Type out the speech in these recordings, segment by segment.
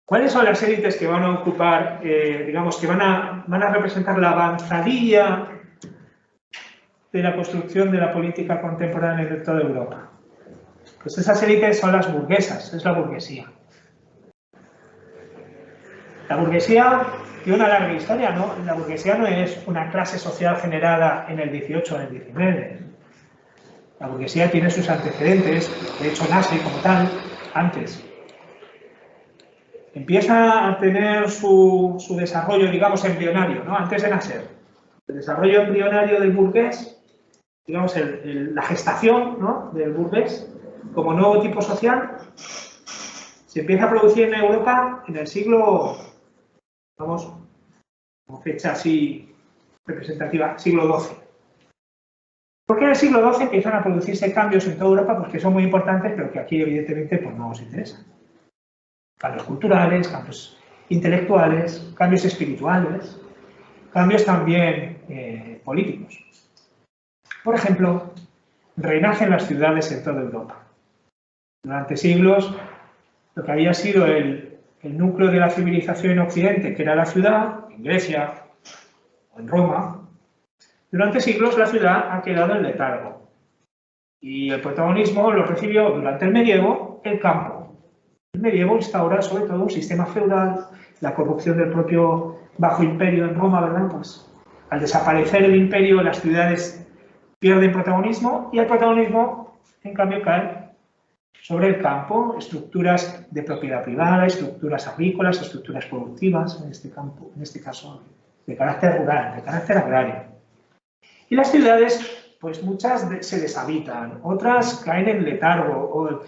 ¿Cuáles son las élites que van a ocupar, digamos, que van a representar la avanzadilla de la construcción de la política contemporánea de toda Europa? Pues esas élites son las burguesas, es la burguesía. La burguesía tiene una larga historia, ¿no? La burguesía no es una clase social generada en el 18 o en el 19. La burguesía tiene sus antecedentes, de hecho nace como tal antes. Empieza a tener su desarrollo, digamos, embrionario, ¿no? Antes de nacer. El desarrollo embrionario del burgués, digamos, la gestación, ¿no?, del burgués como nuevo tipo social, se empieza a producir en Europa en el siglo, vamos, como fecha así representativa, siglo XII. ¿Por qué en el siglo XII empiezan a producirse cambios en toda Europa? Pues que son muy importantes, pero que aquí evidentemente pues, no nos interesan. Cambios culturales, cambios intelectuales, cambios espirituales, cambios también políticos. Por ejemplo, renacen las ciudades en toda Europa. Durante siglos, lo que había sido el núcleo de la civilización en Occidente, que era la ciudad, en Grecia o en Roma, durante siglos la ciudad ha quedado en letargo. Y el protagonismo lo recibió durante el medievo el campo. El medievo instaura sobre todo un sistema feudal, la corrupción del propio bajo imperio en Roma, ¿verdad? Pues al desaparecer el imperio, las ciudades pierden protagonismo y el protagonismo, en cambio, cae sobre el campo, estructuras de propiedad privada, estructuras agrícolas, estructuras productivas, en este campo, en este caso, de carácter rural, de carácter agrario. Y las ciudades, pues muchas se deshabitan, otras caen en letargo, o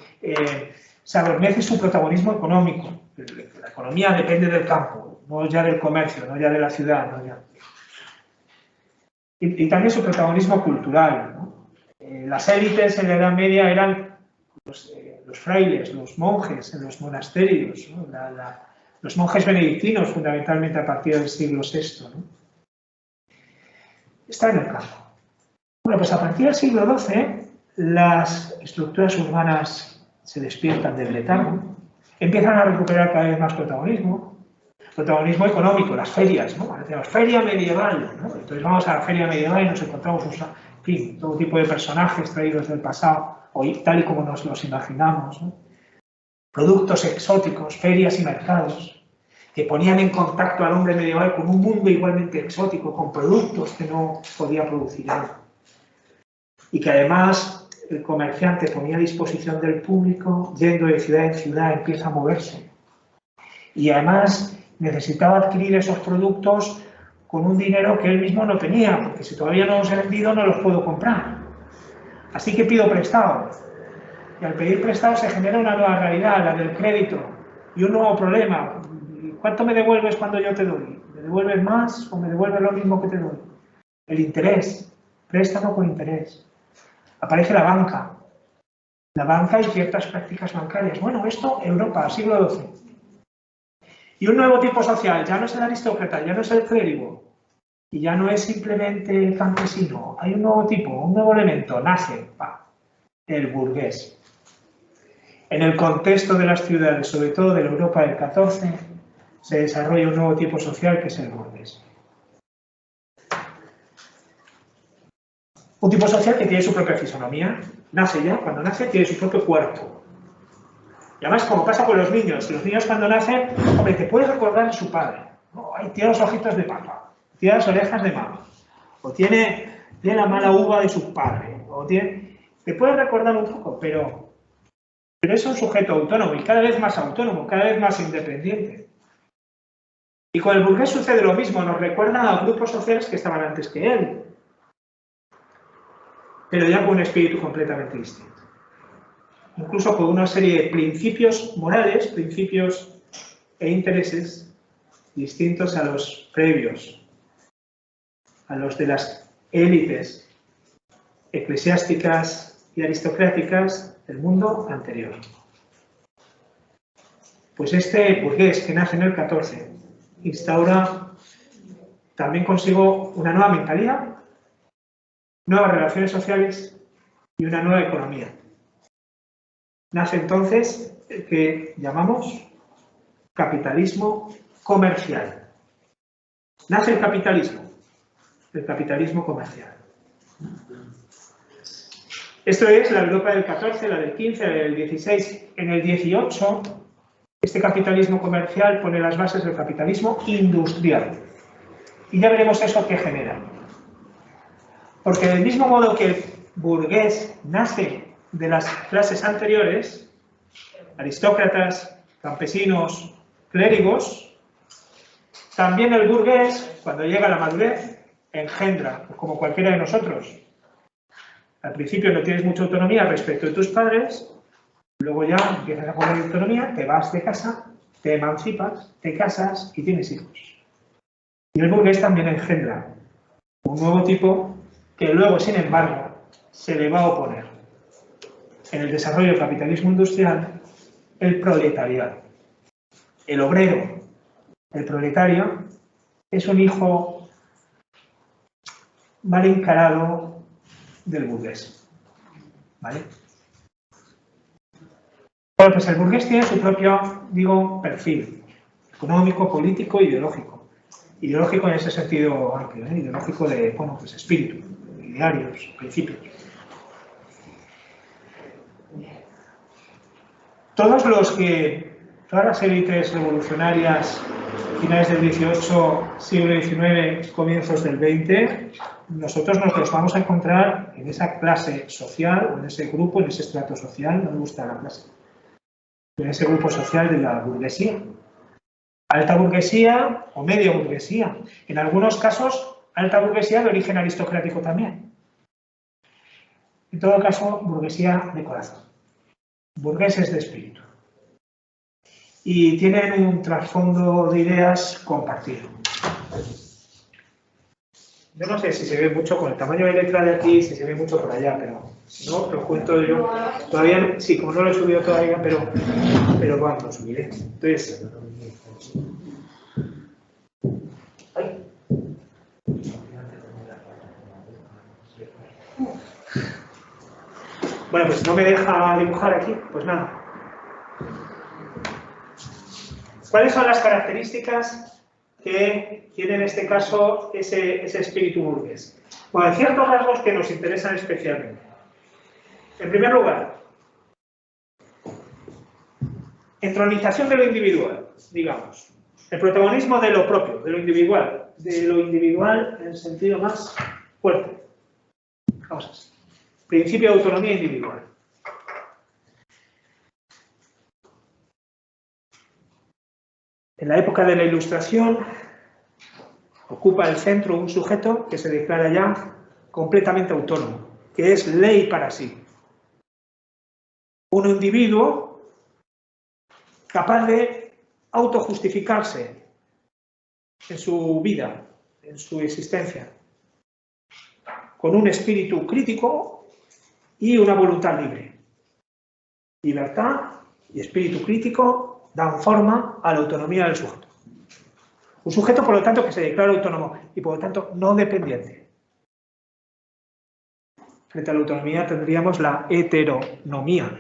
se adormece su protagonismo económico. La economía depende del campo, no ya del comercio, no ya de la ciudad, no ya. Y también su protagonismo cultural, ¿no? Las élites en la Edad Media eran los frailes, los monjes en los monasterios, ¿no? Los monjes benedictinos, fundamentalmente a partir del siglo VI, ¿no? Está en el campo. Bueno, pues a partir del siglo XII, las estructuras urbanas se despiertan del letargo, empiezan a recuperar cada vez más protagonismo económico, las ferias, ¿no? Ahora tenemos feria medieval, ¿no? Entonces vamos a la feria medieval y nos encontramos, en fin, todo tipo de personajes traídos del pasado, o tal y como nos los imaginamos, ¿no? Productos exóticos, ferias y mercados, que ponían en contacto al hombre medieval con un mundo igualmente exótico, con productos que no podía producir él. Y que además el comerciante ponía a disposición del público, yendo de ciudad en ciudad, empieza a moverse. Y además necesitaba adquirir esos productos con un dinero que él mismo no tenía, porque si todavía no los he vendido no los puedo comprar. Así que pido prestado. Y al pedir prestado se genera una nueva realidad, la del crédito, y un nuevo problema. ¿Cuánto me devuelves cuando yo te doy? ¿Me devuelves más o me devuelves lo mismo que te doy? El interés, préstamo con interés. Aparece la banca y ciertas prácticas bancarias. Bueno, esto Europa, siglo XII. Y un nuevo tipo social, ya no es el aristócrata, ya no es el clérigo, y ya no es simplemente el campesino. Hay un nuevo tipo, un nuevo elemento, nace, el burgués. En el contexto de las ciudades, sobre todo de la Europa del XIV, se desarrolla un nuevo tipo social que es el burgués. Un tipo social que tiene su propia fisonomía, nace ya, cuando nace tiene su propio cuerpo. Y además, como pasa con los niños cuando nacen, hombre, te puedes recordar a su padre, ¿no? Ay, tiene los ojitos de papá, tiene las orejas de mamá, o tiene la mala uva de su padre, o te puedes recordar un poco, pero es un sujeto autónomo y cada vez más autónomo, cada vez más independiente. Y con el burgués sucede lo mismo, nos recuerda a grupos sociales que estaban antes que él, pero ya con un espíritu completamente distinto. Incluso con una serie de principios morales, principios e intereses distintos a los previos, a los de las élites eclesiásticas y aristocráticas del mundo anterior. Pues este burgués que nace en el XIV instaura también consigo una nueva mentalidad, nuevas relaciones sociales y una nueva economía. Nace entonces el que llamamos capitalismo comercial. Nace el capitalismo comercial. Esto es la Europa del 14, la del 15, la del 16. En el 18, este capitalismo comercial pone las bases del capitalismo industrial. Y ya veremos eso que genera. Porque del mismo modo que el burgués nace de las clases anteriores, aristócratas, campesinos, clérigos, también el burgués, cuando llega a la madurez, engendra, como cualquiera de nosotros. Al principio no tienes mucha autonomía respecto de tus padres, luego ya empiezas a poner autonomía, te vas de casa, te emancipas, te casas y tienes hijos. Y el burgués también engendra un nuevo tipo que luego, sin embargo, se le va a oponer en el desarrollo del capitalismo industrial el proletariado. El obrero, el proletario, es un hijo mal encarado del burgués. ¿Vale? Bueno, pues el burgués tiene su propio, digo, perfil económico, político, ideológico. Ideológico en ese sentido amplio, ideológico de, bueno, pues espíritu, idearios, principios. Todas las élites revolucionarias, finales del 18, siglo XIX, comienzos del 20, nosotros nos los vamos a encontrar en esa clase social, o en ese grupo, en ese estrato social, no me gusta la clase, en ese grupo social de la burguesía. Alta burguesía o media burguesía. En algunos casos, alta burguesía de origen aristocrático también. En todo caso, burguesía de corazón. Burgueses de espíritu. Y tienen un trasfondo de ideas compartido. Yo no sé si se ve mucho con el tamaño de letra de aquí, si se ve mucho por allá, pero si no, lo cuento yo. Todavía, sí, como no lo he subido todavía, pero bueno, lo subiré. Entonces, bueno, pues no me deja dibujar aquí, pues nada. ¿Cuáles son las características que tiene en este caso ese espíritu burgués? Bueno, hay ciertos rasgos que nos interesan especialmente. En primer lugar, entronización de lo individual, digamos. El protagonismo de lo propio, de lo individual en el sentido más fuerte. Vamos a ver. Principio de autonomía individual. En la época de la Ilustración ocupa el centro un sujeto que se declara ya completamente autónomo, que es ley para sí. Un individuo capaz de autojustificarse en su vida, en su existencia, con un espíritu crítico y una voluntad libre. Libertad y espíritu crítico dan forma a la autonomía del sujeto. Un sujeto, por lo tanto, que se declara autónomo y, por lo tanto, no dependiente. Frente a la autonomía tendríamos la heteronomía.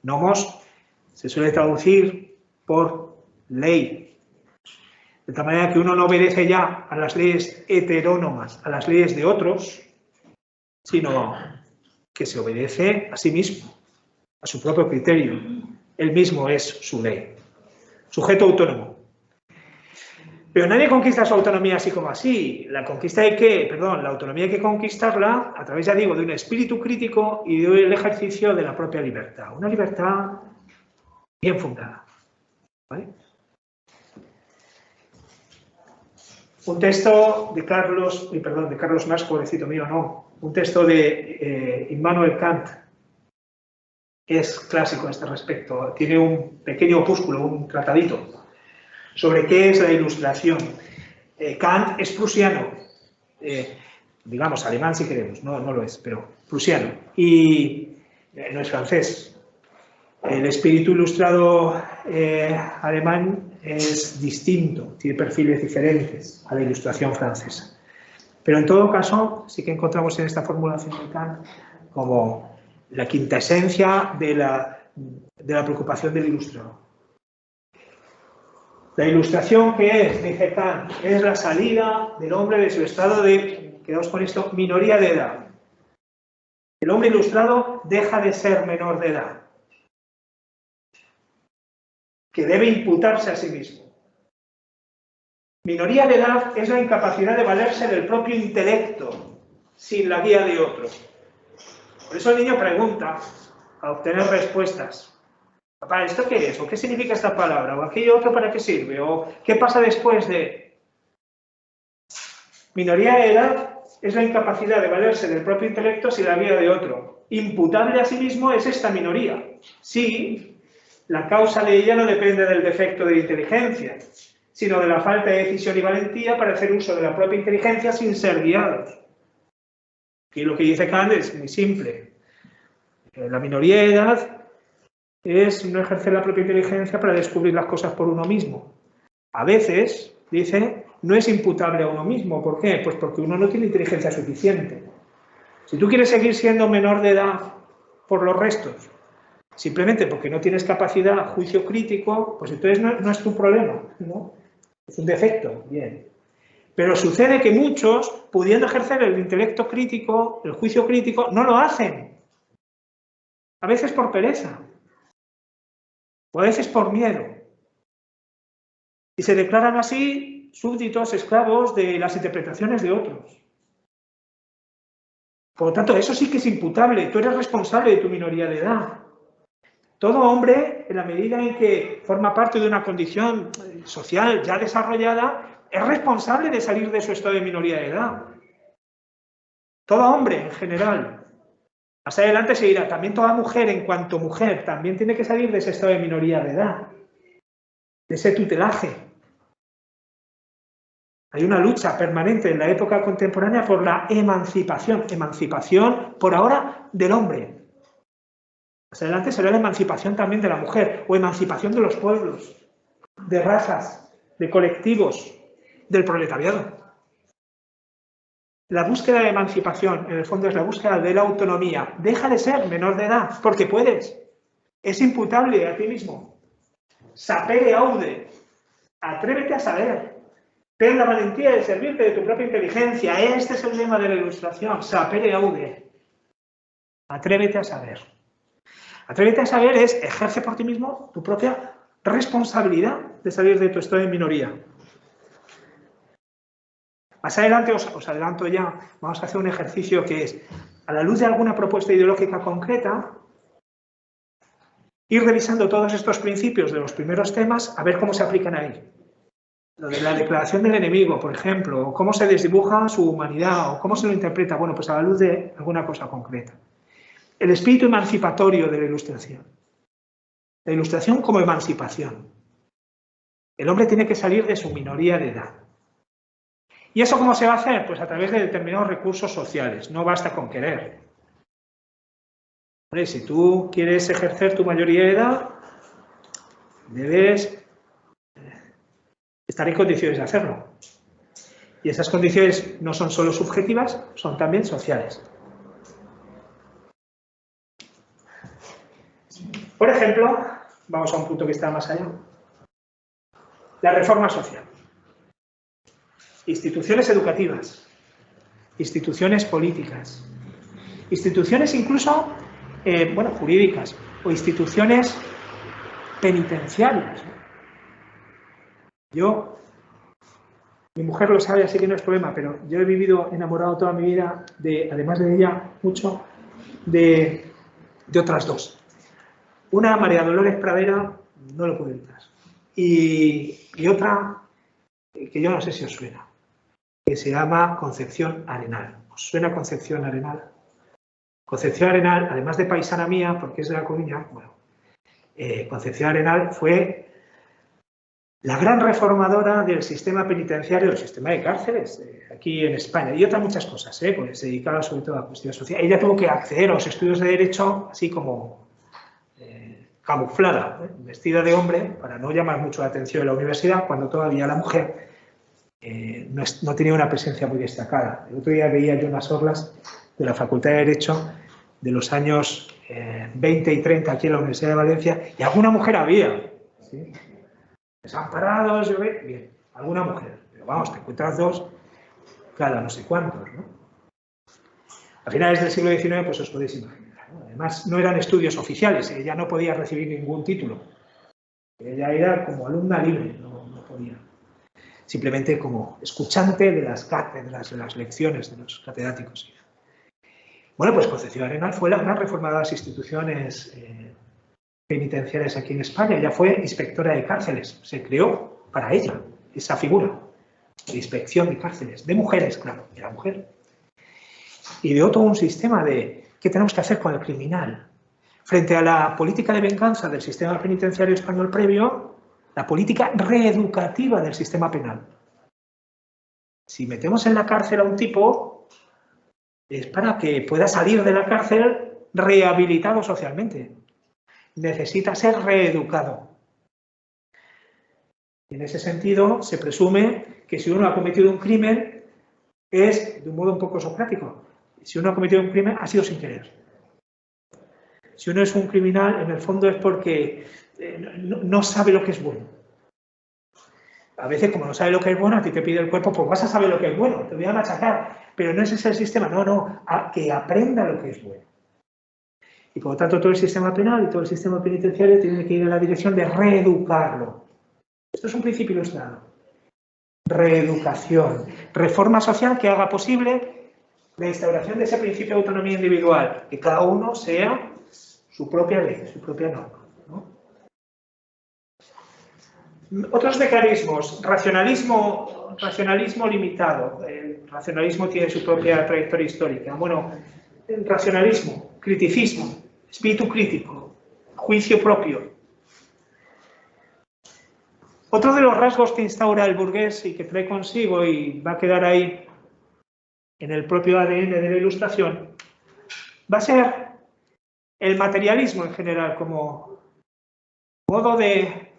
Nomos se suele traducir por ley. De tal manera que uno no obedece ya a las leyes heterónomas, a las leyes de otros, sino que se obedece a sí mismo, a su propio criterio. Él mismo es su ley. Sujeto autónomo. Pero nadie conquista su autonomía así como así. La autonomía hay que conquistarla a través, ya digo, de un espíritu crítico y del ejercicio de la propia libertad. Una libertad bien fundada. ¿Vale? Un texto de Carlos Marx, pobrecito mío, no. Un texto de Immanuel Kant es clásico a este respecto. Tiene un pequeño opúsculo, un tratadito, sobre qué es la Ilustración. Kant es prusiano, digamos alemán si queremos, no lo es, pero prusiano, y no es francés. El espíritu ilustrado alemán es distinto, tiene perfiles diferentes a la Ilustración francesa. Pero en todo caso, sí que encontramos en esta formulación de Kant como la quinta esencia de la preocupación del ilustrado. La ilustración, ¿qué es? Dice Kant, es la salida del hombre de su estado de, quedaos con esto, minoría de edad. El hombre ilustrado deja de ser menor de edad, que debe imputarse a sí mismo. Minoría de edad es la incapacidad de valerse del propio intelecto, sin la guía de otro. Por eso el niño pregunta, a obtener respuestas. Papá, ¿esto qué es? ¿O qué significa esta palabra? ¿O aquello otro para qué sirve? ¿O qué pasa después de...? Minoría de edad es la incapacidad de valerse del propio intelecto sin la guía de otro. Imputable a sí mismo es esta minoría. Sí, la causa de ella no depende del defecto de inteligencia, sino de la falta de decisión y valentía para hacer uso de la propia inteligencia sin ser guiados. Y lo que dice Kant es muy simple. La minoría de edad es no ejercer la propia inteligencia para descubrir las cosas por uno mismo. A veces, dice, no es imputable a uno mismo. ¿Por qué? Pues porque uno no tiene inteligencia suficiente. Si tú quieres seguir siendo menor de edad por los restos, simplemente porque no tienes capacidad, juicio crítico, pues entonces no es tu problema, ¿no? Es un defecto, bien. Pero sucede que muchos, pudiendo ejercer el intelecto crítico, el juicio crítico, no lo hacen. A veces por pereza. O a veces por miedo. Y se declaran así súbditos, esclavos de las interpretaciones de otros. Por lo tanto, eso sí que es imputable. Tú eres responsable de tu minoría de edad. Todo hombre, en la medida en que forma parte de una condición social ya desarrollada, es responsable de salir de su estado de minoría de edad. Todo hombre, en general. Más adelante se dirá, también toda mujer, en cuanto mujer, también tiene que salir de ese estado de minoría de edad, de ese tutelaje. Hay una lucha permanente en la época contemporánea por la emancipación. Emancipación, por ahora, del hombre. Más adelante será la emancipación también de la mujer, o emancipación de los pueblos, de razas, de colectivos, del proletariado. La búsqueda de emancipación, en el fondo, es la búsqueda de la autonomía. Deja de ser menor de edad, porque puedes. Es imputable a ti mismo. Sapere aude. Atrévete a saber. Ten la valentía de servirte de tu propia inteligencia. Este es el lema de la ilustración. Sapere aude. Atrévete a saber. Atrévete a saber es ejerce por ti mismo tu propia responsabilidad de salir de tu estado de minoría. Más adelante os adelanto ya, vamos a hacer un ejercicio que es, a la luz de alguna propuesta ideológica concreta, ir revisando todos estos principios de los primeros temas a ver cómo se aplican ahí. Lo de la declaración del enemigo, por ejemplo, o cómo se desdibuja su humanidad, o cómo se lo interpreta, bueno, pues a la luz de alguna cosa concreta. El espíritu emancipatorio de la ilustración. La ilustración como emancipación. El hombre tiene que salir de su minoría de edad. ¿Y eso cómo se va a hacer? Pues a través de determinados recursos sociales. No basta con querer. Hombre, si tú quieres ejercer tu mayoría de edad, debes estar en condiciones de hacerlo. Y esas condiciones no son solo subjetivas, son también sociales. Por ejemplo, vamos a un punto que está más allá. La reforma social. Instituciones educativas, instituciones políticas, instituciones incluso, jurídicas, o instituciones penitenciarias. Mi mujer lo sabe, así que no es problema, pero yo he vivido enamorado toda mi vida, además de ella, mucho, de otras dos. Una, María Dolores Pradera, no lo pude evitar. Y otra, que yo no sé si os suena, que se llama Concepción Arenal. ¿Os suena Concepción Arenal? Concepción Arenal, además de paisana mía, porque es de La Coruña, Concepción Arenal fue la gran reformadora del sistema penitenciario, del sistema de cárceles, aquí en España, y otras muchas cosas, porque se dedicaba sobre todo a cuestiones sociales. Ella tuvo que acceder a los estudios de Derecho, así como camuflada, vestida de hombre, para no llamar mucho la atención en la universidad, cuando todavía la mujer no tenía una presencia muy destacada. El otro día veía yo unas orlas de la Facultad de Derecho de los años 20 y 30 aquí en la Universidad de Valencia, y alguna mujer había, ¿sí? Desamparados, bien, alguna mujer. Pero vamos, te encuentras 2 cada no sé cuántos, ¿no? A finales del siglo XIX, pues os podéis imaginar, ¿no? Además, no eran estudios oficiales, ella no podía recibir ningún título. Ella era como alumna libre, no podía. Simplemente como escuchante de las cátedras, de las lecciones de los catedráticos. Bueno, pues Concepción Arenal fue la gran reformadora de las instituciones penitenciarias aquí en España. Ella fue inspectora de cárceles. Se creó para ella esa figura de inspección de cárceles, de mujeres, claro, era mujer. Ideó todo un sistema de qué tenemos que hacer con el criminal. Frente a la política de venganza del sistema penitenciario español previo, la política reeducativa del sistema penal. Si metemos en la cárcel a un tipo, es para que pueda salir de la cárcel rehabilitado socialmente. Necesita ser reeducado. En ese sentido, se presume que si uno ha cometido un crimen, es de un modo un poco socrático. Si uno ha cometido un crimen, ha sido sin querer. Si uno es un criminal, en el fondo es porque no sabe lo que es bueno. A veces, como no sabe lo que es bueno, a ti te pide el cuerpo, pues vas a saber lo que es bueno, te voy a machacar. Pero no ese es el sistema, no, que aprenda lo que es bueno. Y por lo tanto, todo el sistema penal y todo el sistema penitenciario tiene que ir en la dirección de reeducarlo. Esto es un principio ilustrado. Reeducación. Reforma social que haga posible la instauración de ese principio de autonomía individual, que cada uno sea su propia ley, su propia norma, ¿no? Otros mecanismos, racionalismo limitado. El racionalismo tiene su propia trayectoria histórica. Bueno, el racionalismo, criticismo, espíritu crítico, juicio propio. Otro de los rasgos que instaura el burgués y que trae consigo y va a quedar ahí en el propio ADN de la Ilustración, va a ser el materialismo en general como modo de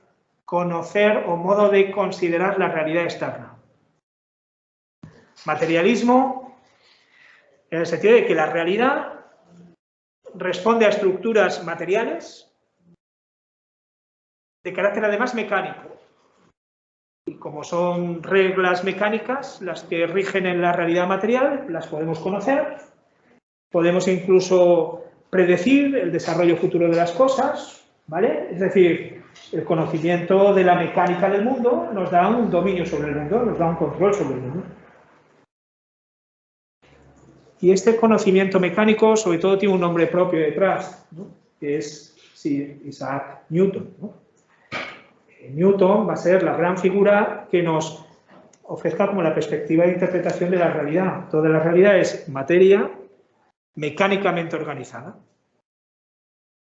conocer o modo de considerar la realidad externa. Materialismo en el sentido de que la realidad responde a estructuras materiales de carácter además mecánico. Y como son reglas mecánicas las que rigen en la realidad material, las podemos conocer, podemos incluso predecir el desarrollo futuro de las cosas, ¿vale? Es decir, el conocimiento de la mecánica del mundo nos da un dominio sobre el mundo, nos da un control sobre el mundo. Y este conocimiento mecánico, sobre todo, tiene un nombre propio detrás, ¿no? Que es Isaac Newton, ¿no? Newton va a ser la gran figura que nos ofrezca como la perspectiva de interpretación de la realidad. Toda la realidad es materia mecánicamente organizada.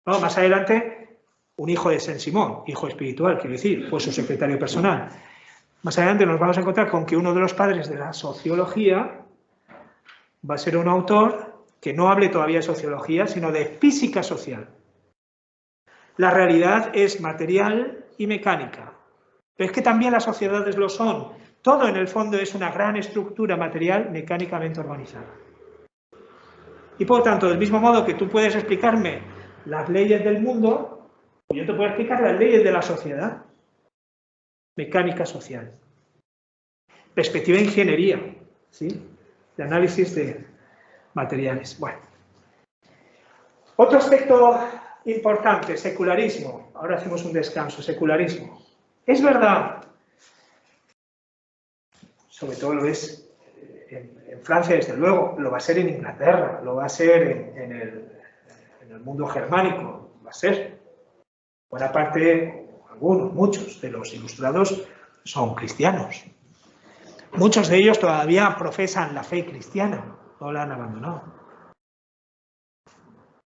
No, más adelante, un hijo de Saint-Simon, hijo espiritual, quiero decir, fue su secretario personal. Más adelante nos vamos a encontrar con que uno de los padres de la sociología va a ser un autor que no hable todavía de sociología, sino de física social. La realidad es material y mecánica. Pero es que también las sociedades lo son. Todo en el fondo es una gran estructura material mecánicamente organizada. Y por lo tanto, del mismo modo que tú puedes explicarme las leyes del mundo, yo te puedo explicar las leyes de la sociedad. Mecánica social. Perspectiva de ingeniería, ¿sí? De análisis de materiales. Bueno. Otro aspecto importante, secularismo. Ahora hacemos un descanso, secularismo. Es verdad, sobre todo lo es en Francia, desde luego, lo va a ser en Inglaterra, lo va a ser en el mundo germánico, va a ser. Buena parte, algunos, muchos de los ilustrados son cristianos. Muchos de ellos todavía profesan la fe cristiana, no la han abandonado.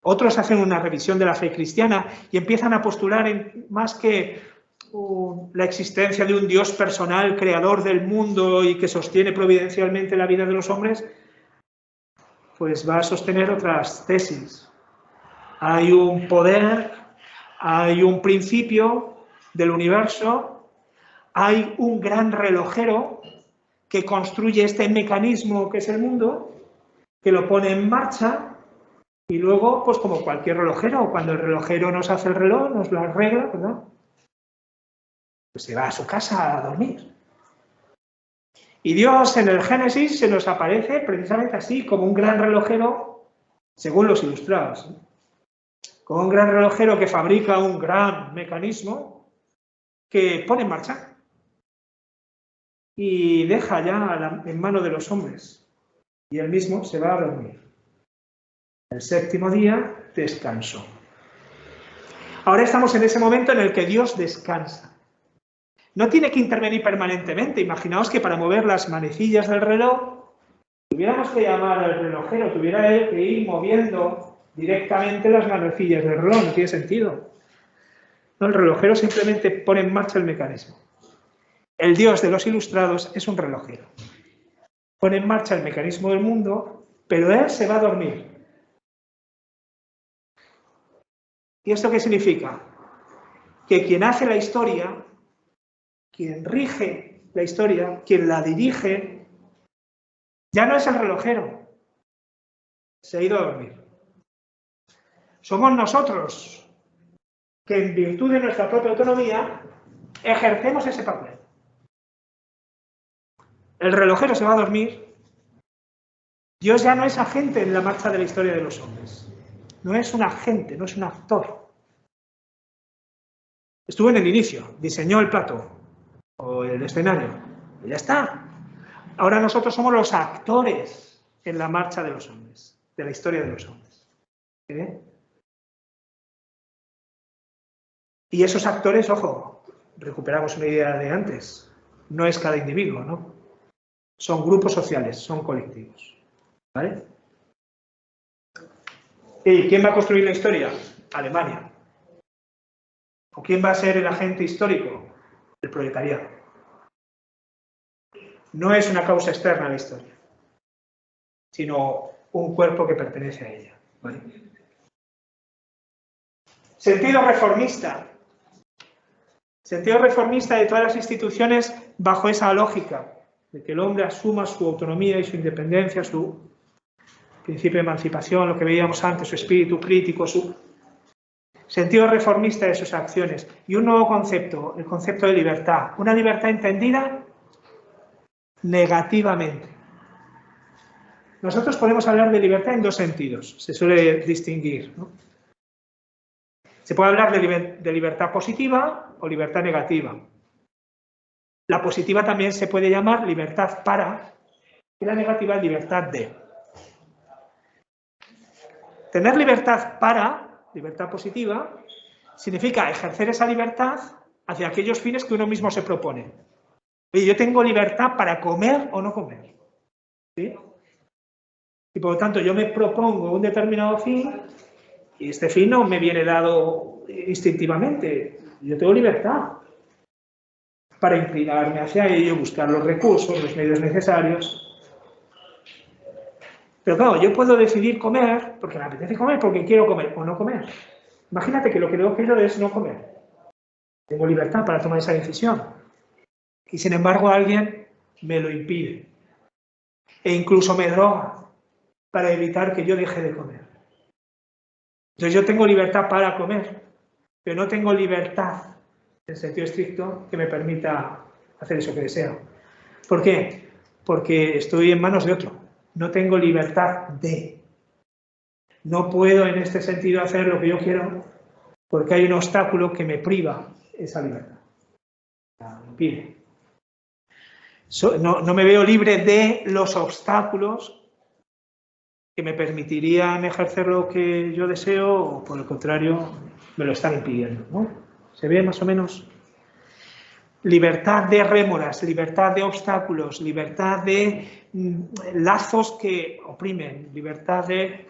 Otros hacen una revisión de la fe cristiana y empiezan a postular más que la existencia de un Dios personal, creador del mundo y que sostiene providencialmente la vida de los hombres, pues va a sostener otras tesis. Hay un poder, hay un principio del universo, hay un gran relojero que construye este mecanismo que es el mundo, que lo pone en marcha. Y luego, pues como cualquier relojero, cuando el relojero nos hace el reloj, nos lo arregla, ¿verdad? Pues se va a su casa a dormir. Y Dios en el Génesis se nos aparece precisamente así, como un gran relojero, según los ilustrados, ¿eh? Como un gran relojero que fabrica un gran mecanismo que pone en marcha y deja ya en manos de los hombres. Y él mismo se va a dormir. El séptimo día descansó. Ahora estamos en ese momento en el que Dios descansa. No tiene que intervenir permanentemente. Imaginaos que para mover las manecillas del reloj tuviéramos que llamar al relojero, tuviera él que ir moviendo directamente las manecillas del reloj. No tiene sentido. No, el relojero simplemente pone en marcha el mecanismo. El Dios de los ilustrados es un relojero. Pone en marcha el mecanismo del mundo, pero él se va a dormir. ¿Y esto qué significa? Que quien hace la historia, quien rige la historia, quien la dirige, ya no es el relojero. Se ha ido a dormir. Somos nosotros que en virtud de nuestra propia autonomía ejercemos ese papel. El relojero se va a dormir. Dios ya no es agente en la marcha de la historia de los hombres. No es un agente, no es un actor. Estuvo en el inicio, diseñó el plato o el escenario. Y ya está. Ahora nosotros somos los actores en la marcha de los hombres, de la historia de los hombres. ¿Eh? Y esos actores, ojo, recuperamos una idea de antes, no es cada individuo, ¿no? Son grupos sociales, son colectivos. ¿Vale? ¿Y quién va a construir la historia? Alemania. ¿O quién va a ser el agente histórico? El proletariado. No es una causa externa a la historia, sino un cuerpo que pertenece a ella. ¿Vale? Sentido reformista. Sentido reformista de todas las instituciones bajo esa lógica de que el hombre asuma su autonomía y su independencia, su principio de emancipación, lo que veíamos antes, su espíritu crítico, su sentido reformista de sus acciones. Y un nuevo concepto, el concepto de libertad. Una libertad entendida negativamente. Nosotros podemos hablar de libertad en dos sentidos, se suele distinguir, ¿no? Se puede hablar de libertad positiva o libertad negativa. La positiva también se puede llamar libertad para, y la negativa libertad de. Tener libertad para, libertad positiva, significa ejercer esa libertad hacia aquellos fines que uno mismo se propone. Oye, yo tengo libertad para comer o no comer. ¿Sí? Y por lo tanto yo me propongo un determinado fin y este fin no me viene dado instintivamente. Yo tengo libertad para inclinarme hacia ello, buscar los recursos, los medios necesarios. Pero claro, yo puedo decidir comer porque me apetece comer, porque quiero comer o no comer. Imagínate que lo que no quiero es no comer. Tengo libertad para tomar esa decisión. Y sin embargo alguien me lo impide. E incluso me droga para evitar que yo deje de comer. Entonces yo tengo libertad para comer, pero no tengo libertad, en sentido estricto, que me permita hacer eso que deseo. ¿Por qué? Porque estoy en manos de otro. No tengo libertad de. No puedo en este sentido hacer lo que yo quiero porque hay un obstáculo que me priva esa libertad. Me impide. No me veo libre de los obstáculos que me permitirían ejercer lo que yo deseo o, por el contrario, me lo están impidiendo, ¿no? ¿Se ve más o menos? Libertad de rémoras, libertad de obstáculos, libertad de lazos que oprimen, libertad de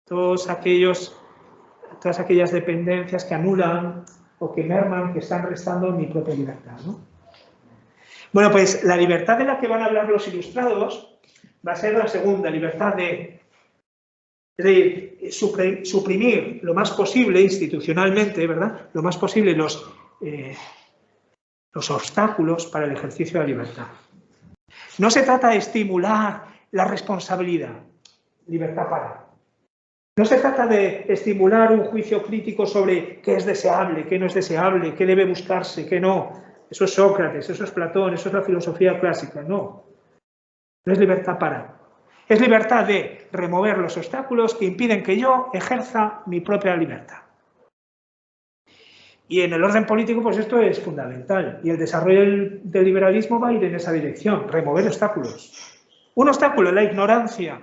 todas aquellas dependencias que anulan o que merman, que están restando mi propia libertad, ¿no? Bueno, pues la libertad de la que van a hablar los ilustrados va a ser la segunda, libertad de, es decir, suprimir lo más posible institucionalmente, ¿verdad? Lo más posible los obstáculos para el ejercicio de la libertad. No se trata de estimular la responsabilidad, libertad para. No se trata de estimular un juicio crítico sobre qué es deseable, qué no es deseable, qué debe buscarse, qué no. Eso es Sócrates, eso es Platón, eso es la filosofía clásica. No. No es libertad para. Es libertad de remover los obstáculos que impiden que yo ejerza mi propia libertad. Y en el orden político, pues esto es fundamental. Y el desarrollo del liberalismo va a ir en esa dirección, remover obstáculos. Un obstáculo es la ignorancia.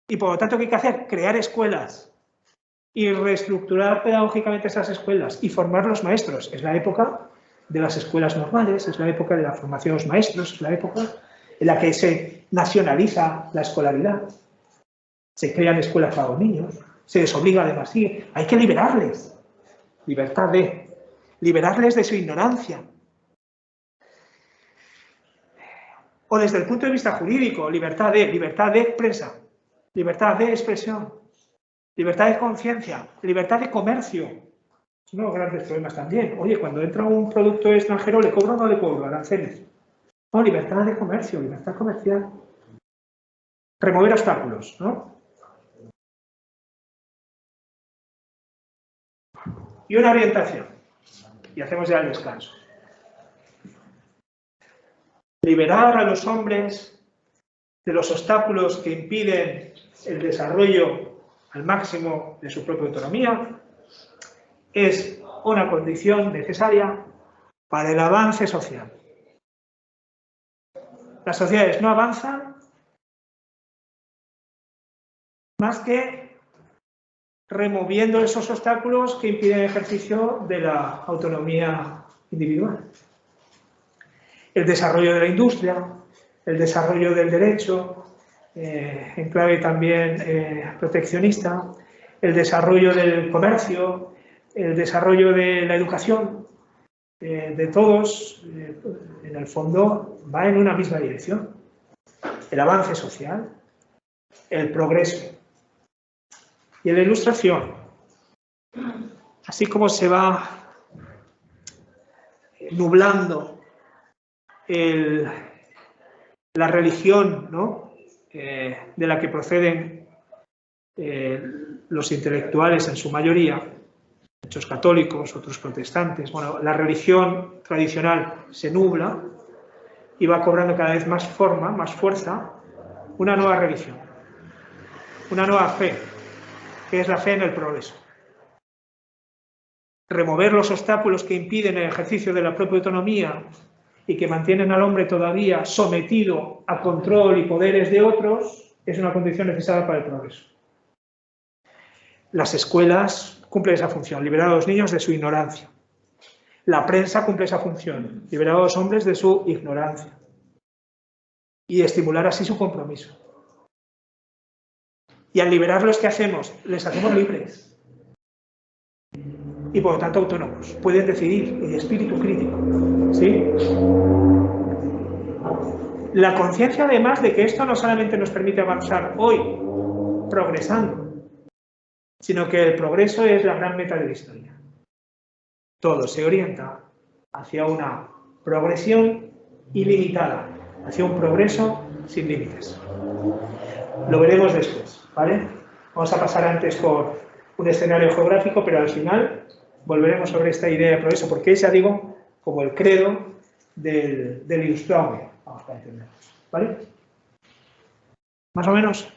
Y por lo tanto, ¿qué hay que hacer? Crear escuelas y reestructurar pedagógicamente esas escuelas y formar los maestros. Es la época de las escuelas normales, es la época de la formación de los maestros, es la época en la que se nacionaliza la escolaridad. Se crean escuelas para los niños, se les obliga además, sí, hay que liberarles. Libertad de. Liberarles de su ignorancia. O desde el punto de vista jurídico, libertad de prensa, libertad de expresión, libertad de conciencia, libertad de comercio. Son unos grandes problemas también. Oye, cuando entra un producto extranjero, ¿le cobro o no le cobro aranceles? No, libertad de comercio, libertad comercial. Remover obstáculos, ¿no? Y una orientación. Y hacemos ya el descanso. Liberar a los hombres de los obstáculos que impiden el desarrollo al máximo de su propia autonomía es una condición necesaria para el avance social. Las sociedades no avanzan más que removiendo esos obstáculos que impiden el ejercicio de la autonomía individual. El desarrollo de la industria, el desarrollo del derecho, en clave también proteccionista, el desarrollo del comercio, el desarrollo de la educación, de todos, en el fondo, va en una misma dirección. El avance social, el progreso. Y en la ilustración, así como se va nublando la religión, ¿no? De la que proceden los intelectuales en su mayoría, muchos católicos, otros protestantes. Bueno, la religión tradicional se nubla y va cobrando cada vez más forma, más fuerza, una nueva religión, una nueva fe, que es la fe en el progreso. Remover los obstáculos que impiden el ejercicio de la propia autonomía y que mantienen al hombre todavía sometido a control y poderes de otros es una condición necesaria para el progreso. Las escuelas cumplen esa función, liberar a los niños de su ignorancia. La prensa cumple esa función, liberar a los hombres de su ignorancia. Y estimular así su compromiso. Y al liberarlos, ¿qué hacemos? Les hacemos libres. Y por lo tanto autónomos. Pueden decidir, y de espíritu crítico. ¿Sí? La conciencia además de que esto no solamente nos permite avanzar hoy, progresando, sino que el progreso es la gran meta de la historia. Todo se orienta hacia una progresión ilimitada, hacia un progreso sin límites. Lo veremos después, ¿vale? Vamos a pasar antes por un escenario geográfico, pero al final volveremos sobre esta idea de progreso, porque es, ya digo, como el credo del ilustrado, vamos a entendernos, ¿vale? Más o menos.